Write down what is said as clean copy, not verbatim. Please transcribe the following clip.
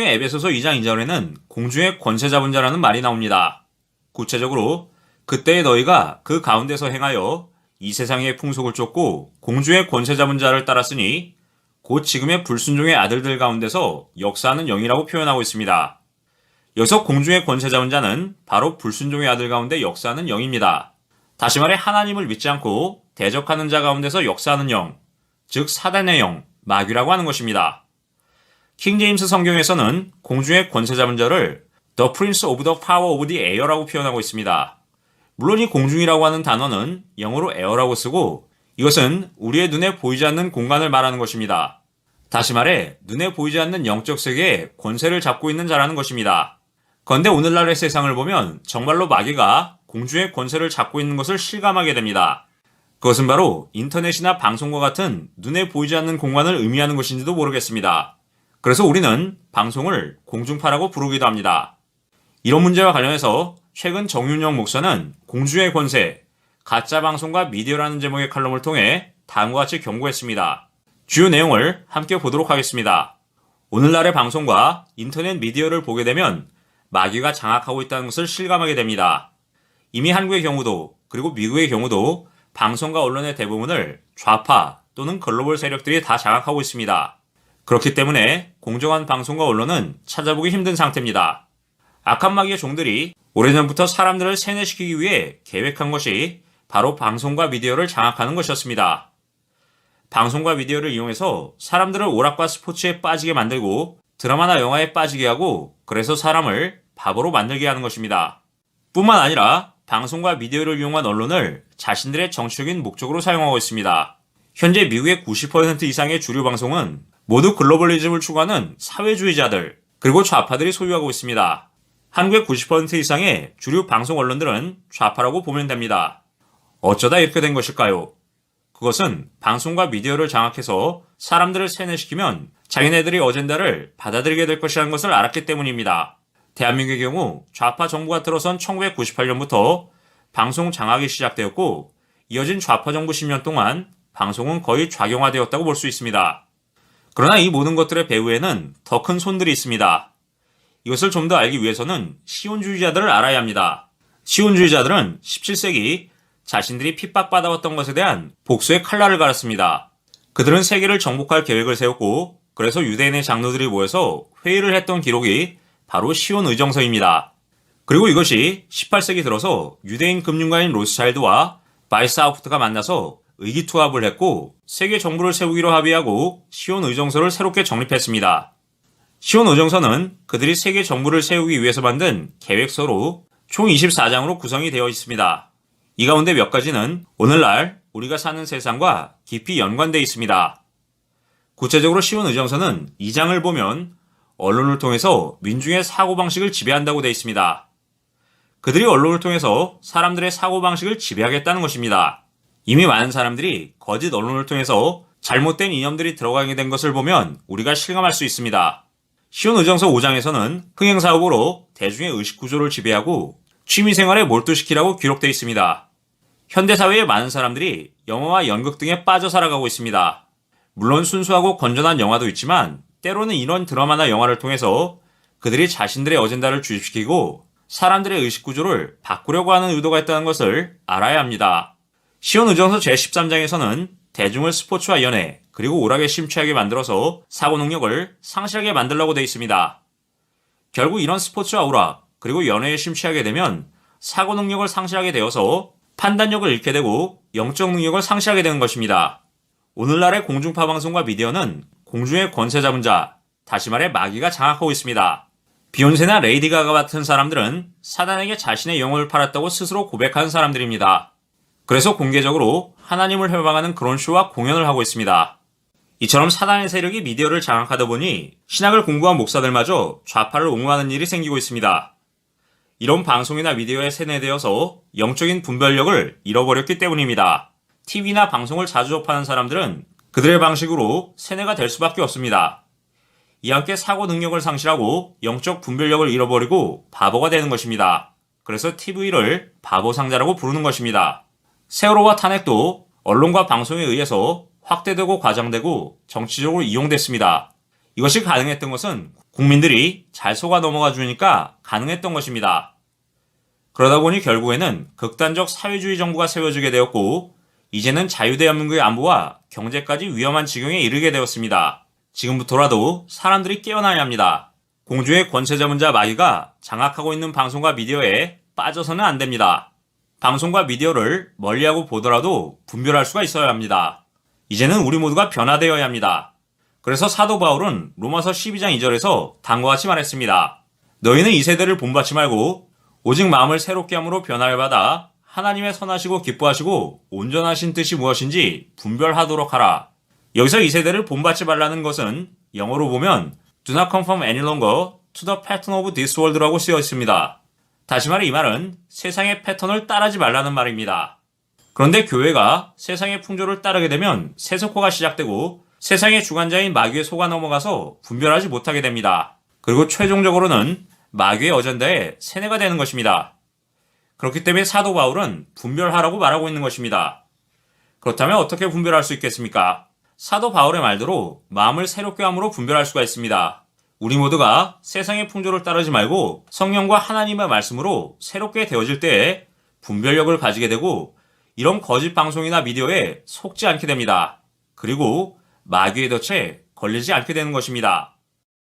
에베소서 2장 2절에는 공중의 권세 잡은 자라는 말이 나옵니다. 구체적으로 그때의 너희가 그 가운데서 행하여 이 세상의 풍속을 쫓고 공중의 권세 잡은 자를 따랐으니 곧 지금의 불순종의 아들들 가운데서 역사하는 영이라고 표현하고 있습니다. 여기서 공중의 권세 잡은 자는 바로 불순종의 아들 가운데 역사하는 영입니다. 다시 말해 하나님을 믿지 않고 대적하는 자 가운데서 역사하는 영, 즉 사단의 영, 마귀라고 하는 것입니다. 킹제임스 성경에서는 공중의 권세 잡은 자를 The Prince of the Power of the Air라고 표현하고 있습니다. 물론 이 공중이라고 하는 단어는 영어로 air라고 쓰고 이것은 우리의 눈에 보이지 않는 공간을 말하는 것입니다. 다시 말해 눈에 보이지 않는 영적 세계에 권세를 잡고 있는 자라는 것입니다. 그런데 오늘날의 세상을 보면 정말로 마귀가 공중의 권세를 잡고 있는 것을 실감하게 됩니다. 그것은 바로 인터넷이나 방송과 같은 눈에 보이지 않는 공간을 의미하는 것인지도 모르겠습니다. 그래서 우리는 방송을 공중파라고 부르기도 합니다. 이런 문제와 관련해서 최근 정윤영 목사는 공중의 권세, 가짜 방송과 미디어라는 제목의 칼럼을 통해 다음과 같이 경고했습니다. 주요 내용을 함께 보도록 하겠습니다. 오늘날의 방송과 인터넷 미디어를 보게 되면 마귀가 장악하고 있다는 것을 실감하게 됩니다. 이미 한국의 경우도 그리고 미국의 경우도 방송과 언론의 대부분을 좌파 또는 글로벌 세력들이 다 장악하고 있습니다. 그렇기 때문에 공정한 방송과 언론은 찾아보기 힘든 상태입니다. 악한 마귀의 종들이 오래전부터 사람들을 세뇌시키기 위해 계획한 것이 바로 방송과 미디어를 장악하는 것이었습니다. 방송과 미디어를 이용해서 사람들을 오락과 스포츠에 빠지게 만들고 드라마나 영화에 빠지게 하고 그래서 사람을 바보로 만들게 하는 것입니다. 뿐만 아니라 방송과 미디어를 이용한 언론을 자신들의 정치적인 목적으로 사용하고 있습니다. 현재 미국의 90% 이상의 주류 방송은 모두 글로벌리즘을 추구하는 사회주의자들 그리고 좌파들이 소유하고 있습니다. 한국의 90% 이상의 주류 방송 언론들은 좌파라고 보면 됩니다. 어쩌다 이렇게 된 것일까요? 그것은 방송과 미디어를 장악해서 사람들을 세뇌시키면 자기네들의 어젠다를 받아들이게 될 것이라는 것을 알았기 때문입니다. 대한민국의 경우 좌파 정부가 들어선 1998년부터 방송 장악이 시작되었고 이어진 좌파 정부 10년 동안 방송은 거의 좌경화되었다고 볼 수 있습니다. 그러나 이 모든 것들의 배후에는 더 큰 손들이 있습니다. 이것을 좀 더 알기 위해서는 시온주의자들을 알아야 합니다. 시온주의자들은 17세기 자신들이 핍박받아왔던 것에 대한 복수의 칼날을 갈았습니다. 그들은 세계를 정복할 계획을 세웠고 그래서 유대인의 장로들이 모여서 회의를 했던 기록이 바로 시온 의정서입니다. 그리고 이것이 18세기 들어서 유대인 금융가인 로스차일드와 바이스하우프트가 만나서 의기투합을 했고 세계 정부를 세우기로 합의하고 시온 의정서를 새롭게 정립했습니다. 시온 의정서는 그들이 세계 정부를 세우기 위해서 만든 계획서로 총 24장으로 구성이 되어 있습니다. 이 가운데 몇 가지는 오늘날 우리가 사는 세상과 깊이 연관되어 있습니다. 구체적으로 시온 의정서는 2장을 보면 언론을 통해서 민중의 사고방식을 지배한다고 되어 있습니다. 그들이 언론을 통해서 사람들의 사고방식을 지배하겠다는 것입니다. 이미 많은 사람들이 거짓 언론을 통해서 잘못된 이념들이 들어가게 된 것을 보면 우리가 실감할 수 있습니다. 시온 의정서 5장에서는 흥행사업으로 대중의 의식구조를 지배하고 취미생활에 몰두시키라고 기록되어 있습니다. 현대사회의 많은 사람들이 영화와 연극 등에 빠져 살아가고 있습니다. 물론 순수하고 건전한 영화도 있지만 때로는 이런 드라마나 영화를 통해서 그들이 자신들의 어젠다를 주입시키고 사람들의 의식구조를 바꾸려고 하는 의도가 있다는 것을 알아야 합니다. 시온 의정서 제13장에서는 대중을 스포츠와 연애 그리고 오락에 심취하게 만들어서 사고 능력을 상실하게 만들려고 되어 있습니다. 결국 이런 스포츠와 오락 그리고 연애에 심취하게 되면 사고 능력을 상실하게 되어서 판단력을 잃게 되고 영적 능력을 상실하게 되는 것입니다. 오늘날의 공중파 방송과 미디어는 공중의 권세 잡은 자, 다시 말해 마귀가 장악하고 있습니다. 비욘세나 레이디 가가 같은 사람들은 사단에게 자신의 영혼을 팔았다고 스스로 고백하는 사람들입니다. 그래서 공개적으로 하나님을 회방하는 그런 쇼와 공연을 하고 있습니다. 이처럼 사단의 세력이 미디어를 장악하다 보니 신학을 공부한 목사들마저 좌파를 옹호하는 일이 생기고 있습니다. 이런 방송이나 미디어에 세뇌되어서 영적인 분별력을 잃어버렸기 때문입니다. TV나 방송을 자주 접하는 사람들은 그들의 방식으로 세뇌가 될 수밖에 없습니다. 이와 함께 사고 능력을 상실하고 영적 분별력을 잃어버리고 바보가 되는 것입니다. 그래서 TV를 바보상자라고 부르는 것입니다. 세월호와 탄핵도 언론과 방송에 의해서 확대되고 과장되고 정치적으로 이용됐습니다. 이것이 가능했던 것은 국민들이 잘 속아 넘어가 주니까 가능했던 것입니다. 그러다 보니 결국에는 극단적 사회주의 정부가 세워지게 되었고 이제는 자유대한민국의 안보와 경제까지 위험한 지경에 이르게 되었습니다. 지금부터라도 사람들이 깨어나야 합니다. 공주의 권세자문자 마귀가 장악하고 있는 방송과 미디어에 빠져서는 안 됩니다. 방송과 미디어를 멀리하고 보더라도 분별할 수가 있어야 합니다. 이제는 우리 모두가 변화되어야 합니다. 그래서 사도 바울은 로마서 12장 2절에서 다음과 같이 말했습니다. 너희는 이 세대를 본받지 말고 오직 마음을 새롭게 함으로 변화를 받아 하나님의 선하시고 기뻐하시고 온전하신 뜻이 무엇인지 분별하도록 하라. 여기서 이 세대를 본받지 말라는 것은 영어로 보면 Do not conform any longer to the pattern of this world라고 쓰여 있습니다. 다시 말해 이 말은 세상의 패턴을 따르지 말라는 말입니다. 그런데 교회가 세상의 풍조를 따르게 되면 세속화가 시작되고 세상의 주관자인 마귀의 속아 넘어가서 분별하지 못하게 됩니다. 그리고 최종적으로는 마귀의 어젠다에 세뇌가 되는 것입니다. 그렇기 때문에 사도 바울은 분별하라고 말하고 있는 것입니다. 그렇다면 어떻게 분별할 수 있겠습니까? 사도 바울의 말대로 마음을 새롭게 함으로 분별할 수가 있습니다. 우리 모두가 세상의 풍조를 따르지 말고 성령과 하나님의 말씀으로 새롭게 되어질 때에 분별력을 가지게 되고 이런 거짓 방송이나 미디어에 속지 않게 됩니다. 그리고 마귀의 덫에 걸리지 않게 되는 것입니다.